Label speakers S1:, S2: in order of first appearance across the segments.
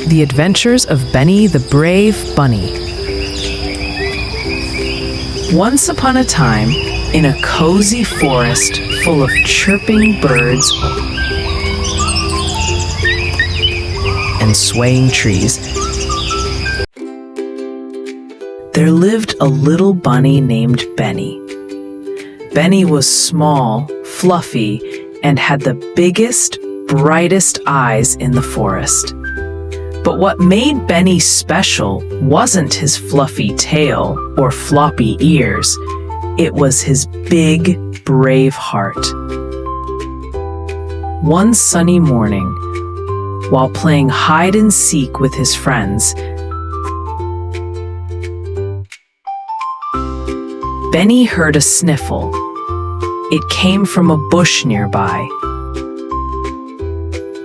S1: The Adventures of Benny the Brave Bunny. Once upon a time, in a cozy forest full of chirping birds and swaying trees, there lived a little bunny named Benny. Benny was small, fluffy, and had the biggest, brightest eyes in the forest. But what made Benny special wasn't his fluffy tail or floppy ears. It was his big, brave heart. One sunny morning, while playing hide and seek with his friends, Benny heard a sniffle. It came from a bush nearby.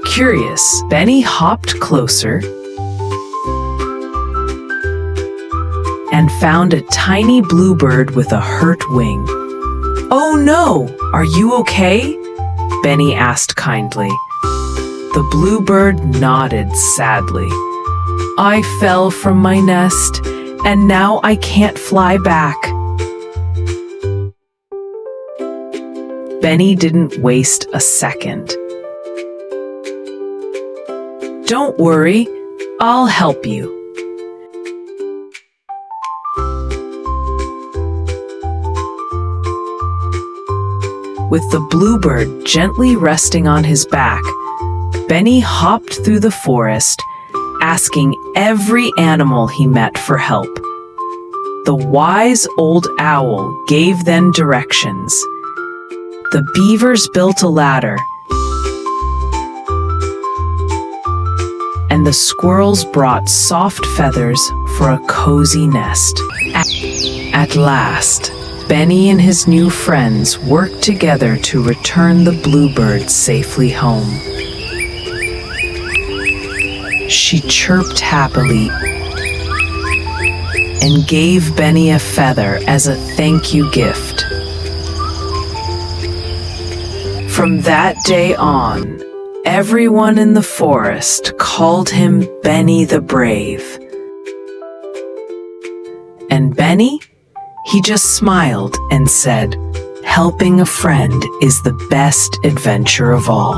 S1: Curious, Benny hopped closer and found a tiny bluebird with a hurt wing. "Oh no, are you okay?" Benny asked kindly. The bluebird nodded sadly. "I fell from my nest, and now I can't fly back." Benny didn't waste a second. "Don't worry, I'll help you." With the bluebird gently resting on his back, Benny hopped through the forest, asking every animal he met for help. The wise old owl gave them directions. The beavers built a ladder, and the squirrels brought soft feathers for a cozy nest. At last, Benny and his new friends worked together to return the bluebird safely home. She chirped happily and gave Benny a feather as a thank you gift. From that day on, everyone in the forest called him Benny the Brave. And Benny? He just smiled and said, "Helping a friend is the best adventure of all."